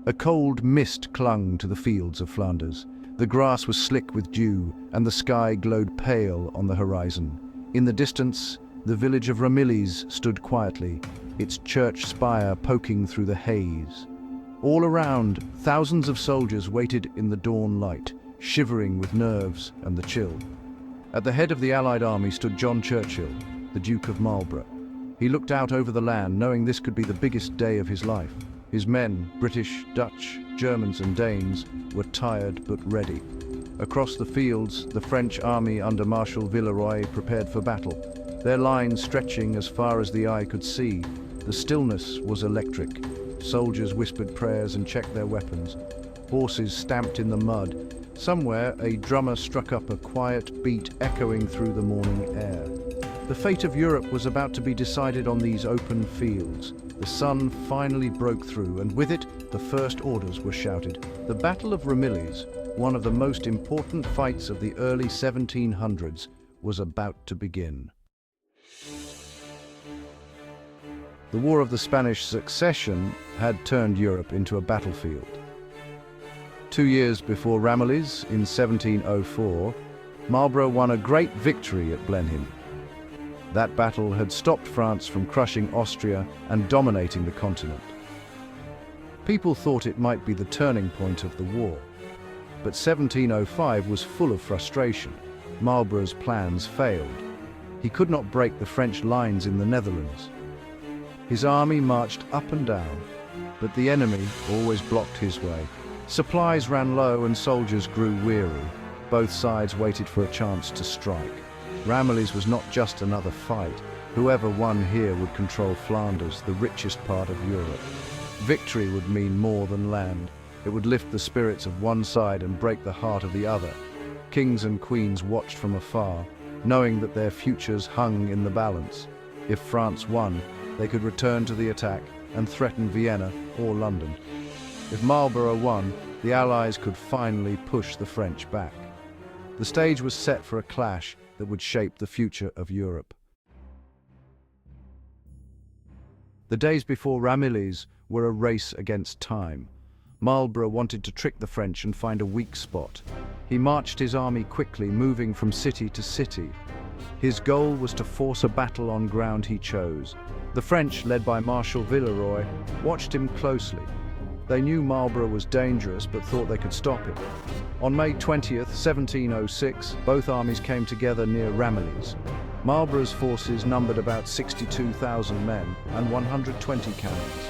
A cold mist clung to the fields of Flanders. The grass was slick with dew, and the sky glowed pale on the horizon. In the distance, the village of Ramillies stood quietly, its church spire poking through the haze. All around, thousands of soldiers waited in the dawn light, shivering with nerves and the chill. At the head of the Allied army stood John Churchill, the Duke of Marlborough. He looked out over the land, knowing this could be the biggest day of his life. His men, British, Dutch, Germans and Danes, were tired but ready. Across the fields, the French army under Marshal Villeroi prepared for battle, their lines stretching as far as the eye could see. The stillness was electric. Soldiers whispered prayers and checked their weapons. Horses stamped in the mud. Somewhere, a drummer struck up a quiet beat echoing through the morning air. The fate of Europe was about to be decided on these open fields. The sun finally broke through, and with it, the first orders were shouted. The Battle of Ramillies, one of the most important fights of the early 1700s, was about to begin. The War of the Spanish Succession had turned Europe into a battlefield. 2 years before Ramillies, in 1704, Marlborough won a great victory at Blenheim. That battle had stopped France from crushing Austria and dominating the continent. People thought it might be the turning point of the war. But 1705 was full of frustration. Marlborough's plans failed. He could not break the French lines in the Netherlands. His army marched up and down, but the enemy always blocked his way. Supplies ran low and soldiers grew weary. Both sides waited for a chance to strike. Ramillies was not just another fight. Whoever won here would control Flanders, the richest part of Europe. Victory would mean more than land. It would lift the spirits of one side and break the heart of the other. Kings and queens watched from afar, knowing that their futures hung in the balance. If France won, they could return to the attack and threaten Vienna or London. If Marlborough won, the Allies could finally push the French back. The stage was set for a clash that would shape the future of Europe. The days before Ramillies were a race against time. Marlborough wanted to trick the French and find a weak spot. He marched his army quickly, moving from city to city. His goal was to force a battle on ground he chose. The French, led by Marshal Villeroi, watched him closely. They knew Marlborough was dangerous but thought they could stop him. On May 20th, 1706, both armies came together near Ramillies. Marlborough's forces numbered about 62,000 men and 120 cannons.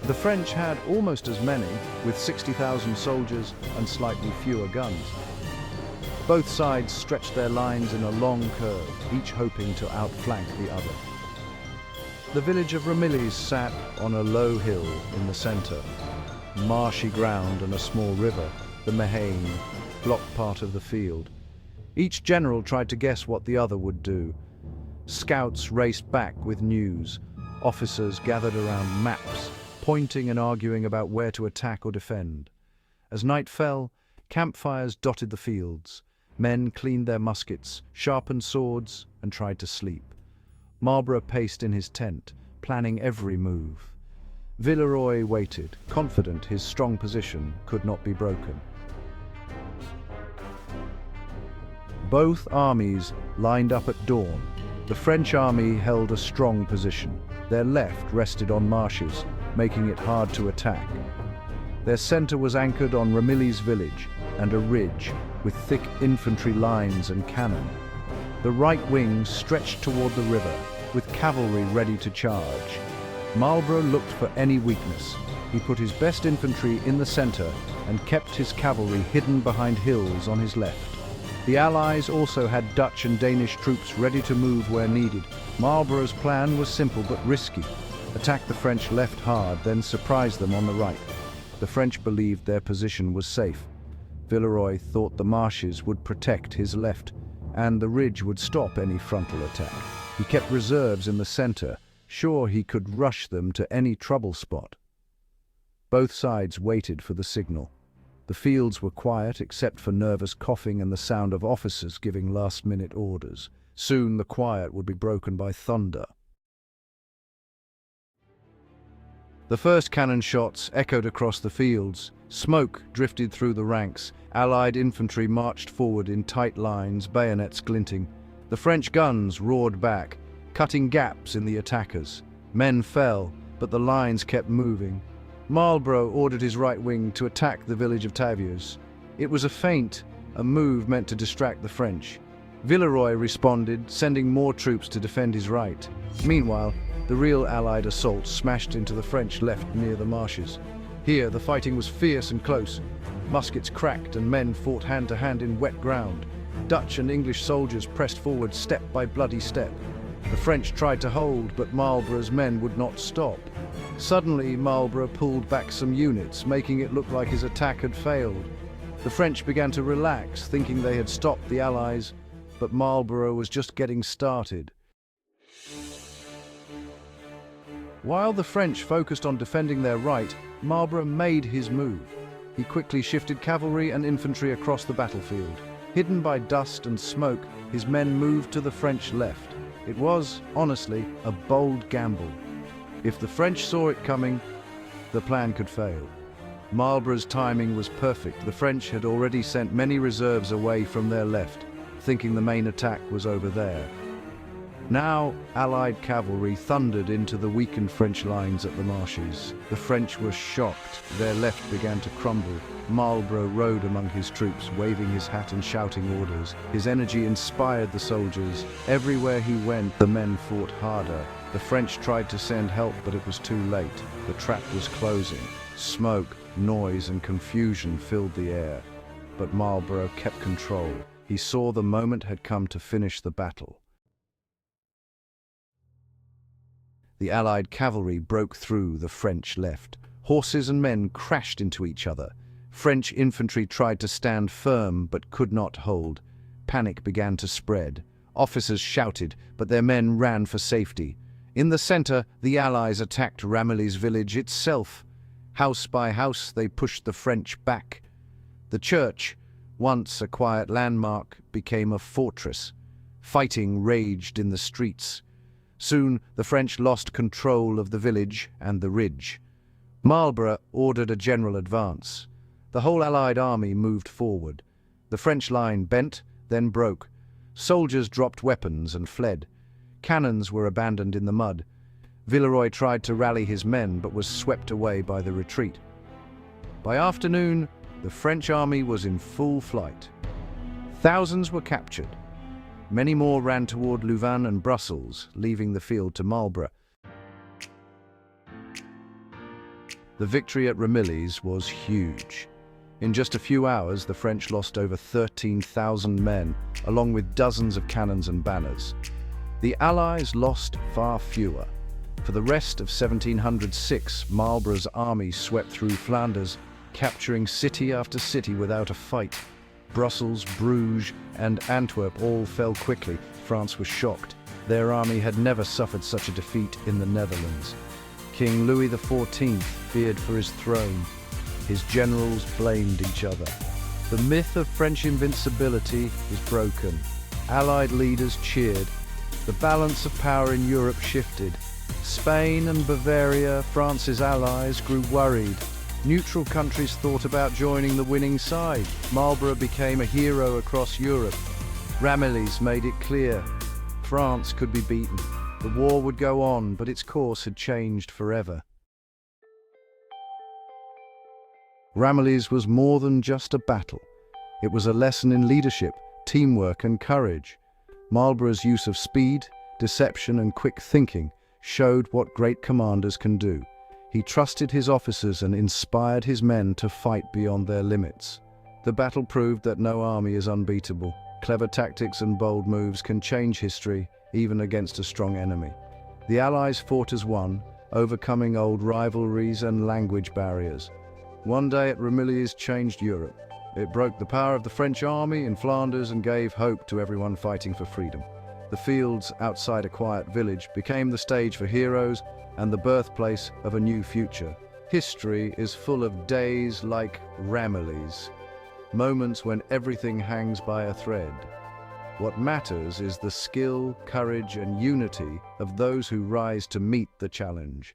The French had almost as many, with 60,000 soldiers and slightly fewer guns. Both sides stretched their lines in a long curve, each hoping to outflank the other. The village of Ramillies sat on a low hill in the center. Marshy ground and a small river, the Mayenne, blocked part of the field. Each general tried to guess what the other would do. Scouts raced back with news. Officers gathered around maps, pointing and arguing about where to attack or defend. As night fell, campfires dotted the fields. Men cleaned their muskets, sharpened swords, and tried to sleep. Marlborough paced in his tent, planning every move. Villeroi waited, confident his strong position could not be broken. Both armies lined up at dawn. The French army held a strong position. Their left rested on marshes, making it hard to attack. Their center was anchored on Ramillies village and a ridge with thick infantry lines and cannon. The right wing stretched toward the river, with cavalry ready to charge. Marlborough looked for any weakness. He put his best infantry in the center and kept his cavalry hidden behind hills on his left. The Allies also had Dutch and Danish troops ready to move where needed. Marlborough's plan was simple but risky. Attack the French left hard, then surprise them on the right. The French believed their position was safe. Villeroi thought the marshes would protect his left, and the ridge would stop any frontal attack. He kept reserves in the center, sure he could rush them to any trouble spot. Both sides waited for the signal. The fields were quiet except for nervous coughing and the sound of officers giving last-minute orders. Soon the quiet would be broken by thunder. The first cannon shots echoed across the fields. Smoke drifted through the ranks. Allied infantry marched forward in tight lines, bayonets glinting. The French guns roared back, cutting gaps in the attackers. Men fell, but the lines kept moving. Marlborough ordered his right wing to attack the village of Taviers. It was a feint, a move meant to distract the French. Villeroi responded, sending more troops to defend his right. Meanwhile, the real Allied assault smashed into the French left near the marshes. Here, the fighting was fierce and close. Muskets cracked and men fought hand to hand in wet ground. Dutch and English soldiers pressed forward step by bloody step. The French tried to hold, but Marlborough's men would not stop. Suddenly, Marlborough pulled back some units, making it look like his attack had failed. The French began to relax, thinking they had stopped the Allies, but Marlborough was just getting started. While the French focused on defending their right, Marlborough made his move. He quickly shifted cavalry and infantry across the battlefield. Hidden by dust and smoke, his men moved to the French left. It was, honestly, a bold gamble. If the French saw it coming, the plan could fail. Marlborough's timing was perfect. The French had already sent many reserves away from their left, thinking the main attack was over there. Now, Allied cavalry thundered into the weakened French lines at the marshes. The French were shocked. Their left began to crumble. Marlborough rode among his troops, waving his hat and shouting orders. His energy inspired the soldiers. Everywhere he went, the men fought harder. The French tried to send help, but it was too late. The trap was closing. Smoke, noise, and confusion filled the air. But Marlborough kept control. He saw the moment had come to finish the battle. The Allied cavalry broke through the French left. Horses and men crashed into each other. French infantry tried to stand firm but could not hold. Panic began to spread. Officers shouted, but their men ran for safety. In the center, the Allies attacked Ramillies village itself. House by house, they pushed the French back. The church, once a quiet landmark, became a fortress. Fighting raged in the streets. Soon, the French lost control of the village and the ridge. Marlborough ordered a general advance. The whole Allied army moved forward. The French line bent, then broke. Soldiers dropped weapons and fled. Cannons were abandoned in the mud. Villeroi tried to rally his men, but was swept away by the retreat. By afternoon, the French army was in full flight. Thousands were captured. Many more ran toward Louvain and Brussels, leaving the field to Marlborough. The victory at Ramillies was huge. In just a few hours, the French lost over 13,000 men, along with dozens of cannons and banners. The Allies lost far fewer. For the rest of 1706, Marlborough's army swept through Flanders, capturing city after city without a fight. Brussels, Bruges, and Antwerp all fell quickly. France was shocked. Their army had never suffered such a defeat in the Netherlands. King Louis XIV feared for his throne. His generals blamed each other. The myth of French invincibility was broken. Allied leaders cheered. The balance of power in Europe shifted. Spain and Bavaria, France's allies, grew worried. Neutral countries thought about joining the winning side. Marlborough became a hero across Europe. Ramillies made it clear France could be beaten. The war would go on, but its course had changed forever. Ramillies was more than just a battle. It was a lesson in leadership, teamwork, and courage. Marlborough's use of speed, deception, and quick thinking showed what great commanders can do. He trusted his officers and inspired his men to fight beyond their limits. The battle proved that no army is unbeatable. Clever tactics and bold moves can change history, even against a strong enemy. The Allies fought as one, overcoming old rivalries and language barriers. One day at Ramillies changed Europe. It broke the power of the French army in Flanders and gave hope to everyone fighting for freedom. The fields outside a quiet village became the stage for heroes and the birthplace of a new future. History is full of days like Ramillies, moments when everything hangs by a thread. What matters is the skill, courage, and unity of those who rise to meet the challenge.